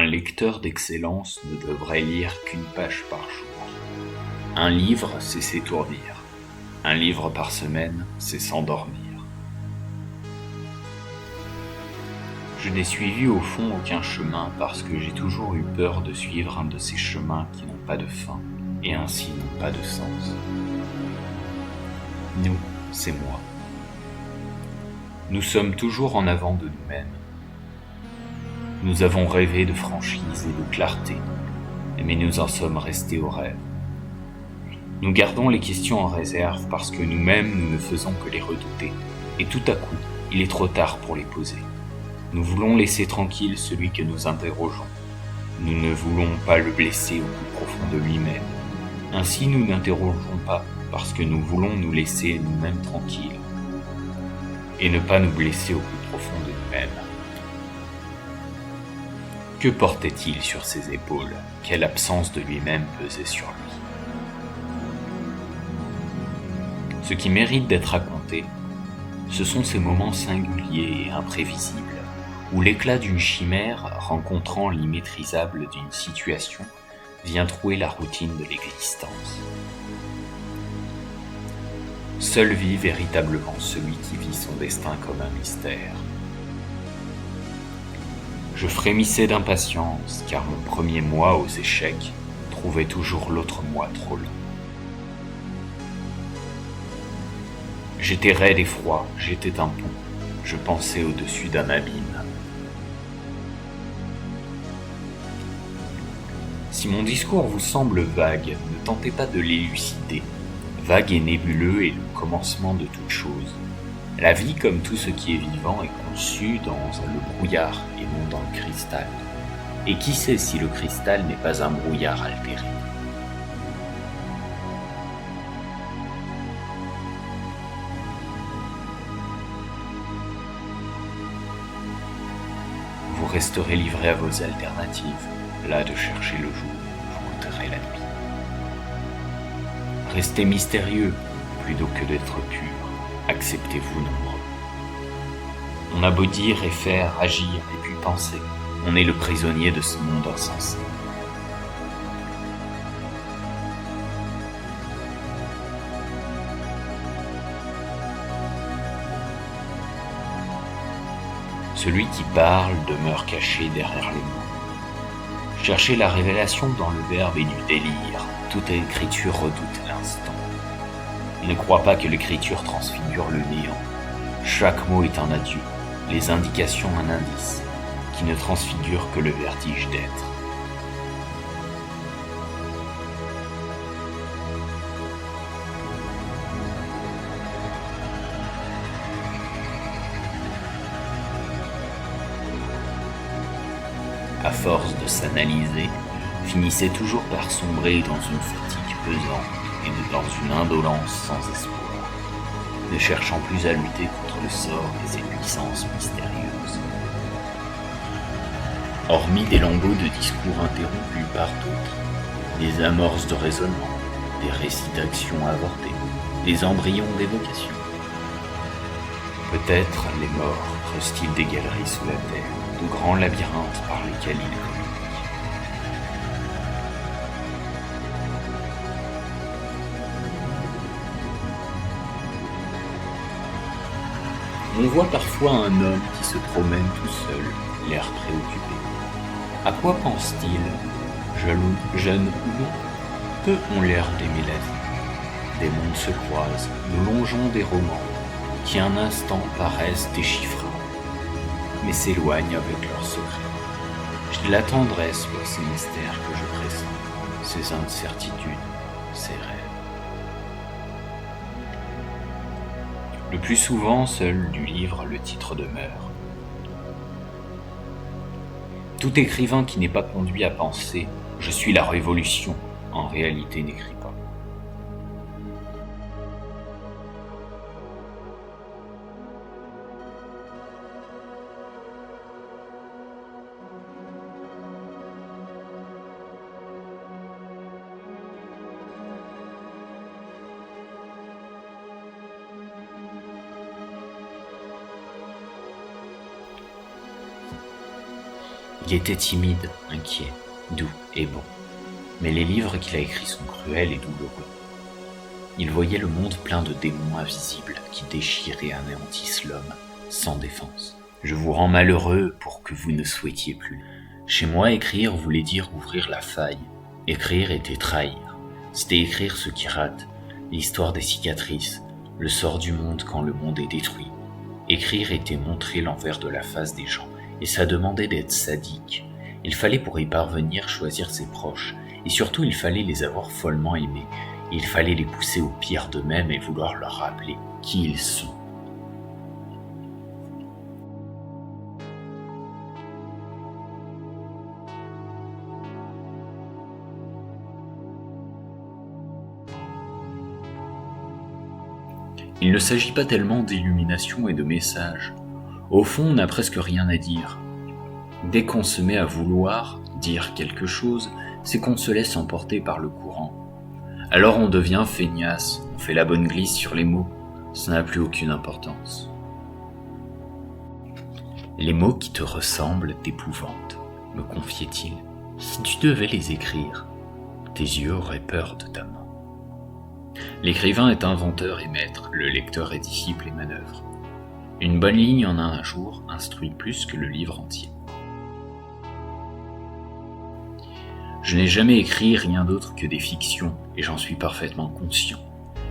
Un lecteur d'excellence ne devrait lire qu'une page par jour. Un livre, c'est s'étourdir. Un livre par semaine, c'est s'endormir. Je n'ai suivi au fond aucun chemin parce que j'ai toujours eu peur de suivre un de ces chemins qui n'ont pas de fin et ainsi n'ont pas de sens. Nous, c'est moi. Nous sommes toujours en avant de nous-mêmes. Nous avons rêvé de franchise et de clarté, mais nous en sommes restés au rêve. Nous gardons les questions en réserve parce que nous-mêmes nous ne faisons que les redouter, et tout à coup, il est trop tard pour les poser. Nous voulons laisser tranquille celui que nous interrogeons. Nous ne voulons pas le blesser au plus profond de lui-même. Ainsi nous n'interrogeons pas parce que nous voulons nous laisser nous-mêmes tranquilles et ne pas nous blesser au plus profond de nous-mêmes. Que portait-il sur ses épaules? Quelle absence de lui-même pesait sur lui? Ce qui mérite d'être raconté, ce sont ces moments singuliers et imprévisibles, où l'éclat d'une chimère rencontrant l'immaîtrisable d'une situation vient trouer la routine de l'existence. Seul vit véritablement celui qui vit son destin comme un mystère. Je frémissais d'impatience, car mon premier mois aux échecs trouvait toujours l'autre mois trop long. J'étais raide et froid, j'étais un pont, je pensais au-dessus d'un abîme. Si mon discours vous semble vague, ne tentez pas de l'élucider. Vague et nébuleux est le commencement de toute chose. La vie, comme tout ce qui est vivant, est conçue dans le brouillard et non dans le cristal. Et qui sait si le cristal n'est pas un brouillard altéré? Vous resterez livré à vos alternatives, là de chercher le jour, vous goûterez la nuit. Restez mystérieux, plutôt que d'être pur, acceptez-vous nombreux. On a beau dire et faire, agir et puis penser, on est le prisonnier de ce monde insensé. Celui qui parle demeure caché derrière le mot. Cherchez la révélation dans le verbe et du délire. Toute écriture redoute l'instant. Ne crois pas que l'écriture transfigure le néant. Chaque mot est un adieu, les indications un indice, qui ne transfigure que le vertige d'être. À force de s'analyser, finissait toujours par sombrer dans une fatigue pesante et dans une indolence sans espoir, ne cherchant plus à lutter contre le sort et ses puissances mystérieuses. Hormis des lambeaux de discours interrompus par d'autres, des amorces de raisonnement, des récits d'actions avortées, des embryons d'évocation. Peut-être les morts creusent-ils des galeries sous la terre, de grands labyrinthes par lesquels ils communiquent. On voit parfois un homme qui se promène tout seul, l'air préoccupé. À quoi pense-t-il? Jaloux, jeune ou non? Peu ont l'air d'aimer la vie. Des mondes se croisent, nous longeons des romans, qui un instant paraissent déchiffrants, mais s'éloignent avec leurs secrets. J'ai de la tendresse pour ces mystères que je pressens, ces incertitudes, ces rêves. Le plus souvent, seul du livre le titre demeure. Tout écrivain qui n'est pas conduit à penser « je suis la révolution » en réalité n'écrit pas. Il était timide, inquiet, doux et bon. Mais les livres qu'il a écrits sont cruels et douloureux. Il voyait le monde plein de démons invisibles qui déchirent et anéantissent l'homme, sans défense. Je vous rends malheureux pour que vous ne souhaitiez plus. Chez moi, écrire voulait dire ouvrir la faille. Écrire était trahir. C'était écrire ce qui rate, l'histoire des cicatrices, le sort du monde quand le monde est détruit. Écrire était montrer l'envers de la face des gens, et ça demandait d'être sadique. Il fallait pour y parvenir choisir ses proches, et surtout il fallait les avoir follement aimés. Il fallait les pousser au pire d'eux-mêmes et vouloir leur rappeler qui ils sont. Il ne s'agit pas tellement d'illumination et de message. Au fond, on n'a presque rien à dire. Dès qu'on se met à vouloir dire quelque chose, c'est qu'on se laisse emporter par le courant. Alors on devient feignasse, on fait la bonne glisse sur les mots, ça n'a plus aucune importance. Les mots qui te ressemblent t'épouvantent, me confiait-il. Si tu devais les écrire, tes yeux auraient peur de ta main. L'écrivain est inventeur et maître, le lecteur est disciple et manœuvre. Une bonne ligne en un jour instruit plus que le livre entier. Je n'ai jamais écrit rien d'autre que des fictions, et j'en suis parfaitement conscient.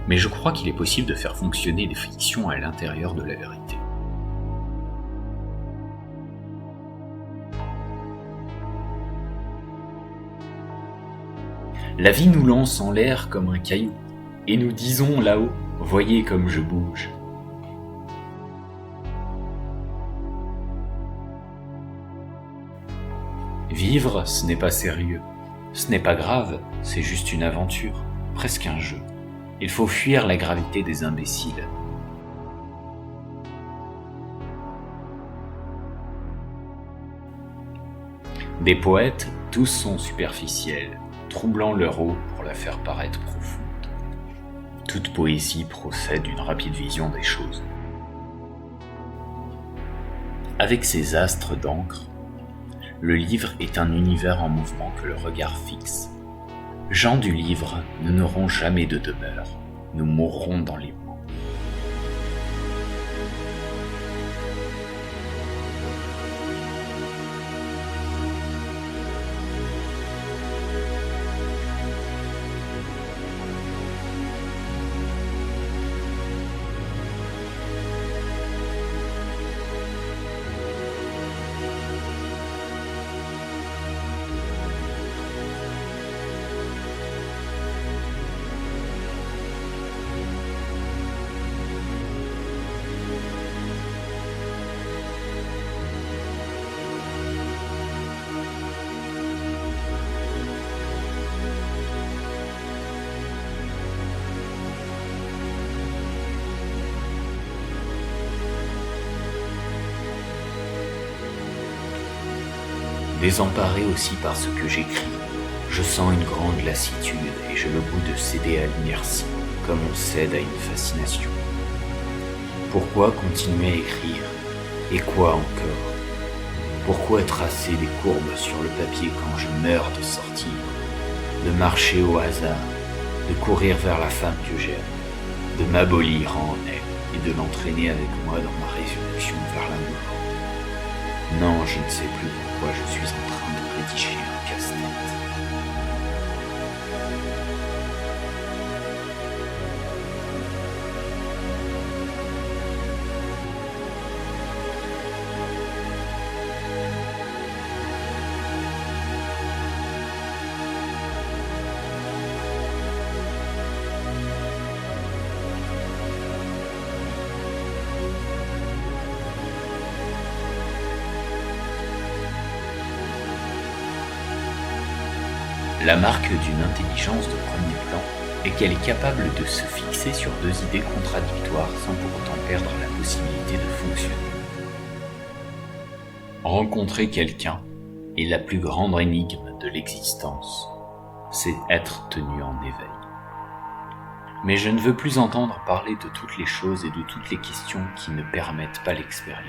Mais je crois qu'il est possible de faire fonctionner des fictions à l'intérieur de la vérité. La vie nous lance en l'air comme un caillou, et nous disons là-haut, voyez comme je bouge. Vivre, ce n'est pas sérieux. Ce n'est pas grave, c'est juste une aventure, presque un jeu. Il faut fuir la gravité des imbéciles. Des poètes, tous sont superficiels, troublant leur eau pour la faire paraître profonde. Toute poésie procède d'une rapide vision des choses. Avec ses astres d'encre, le livre est un univers en mouvement que le regard fixe. Gens du livre, nous n'aurons jamais de demeure, nous mourrons dans les mots. Désemparé aussi par ce que j'écris, je sens une grande lassitude et j'ai le goût de céder à l'inertie, comme on cède à une fascination. Pourquoi continuer à écrire? Et quoi encore? Pourquoi tracer des courbes sur le papier quand je meurs de sortir? De marcher au hasard, de courir vers la femme que j'aime, de m'abolir en elle et de l'entraîner avec moi dans ma résurrection vers la mort. Non, je ne sais plus pourquoi je suis en train de rédiger un casse-tête. La marque d'une intelligence de premier plan est qu'elle est capable de se fixer sur deux idées contradictoires sans pour autant perdre la possibilité de fonctionner. Rencontrer quelqu'un est la plus grande énigme de l'existence. C'est être tenu en éveil. Mais je ne veux plus entendre parler de toutes les choses et de toutes les questions qui ne permettent pas l'expérience.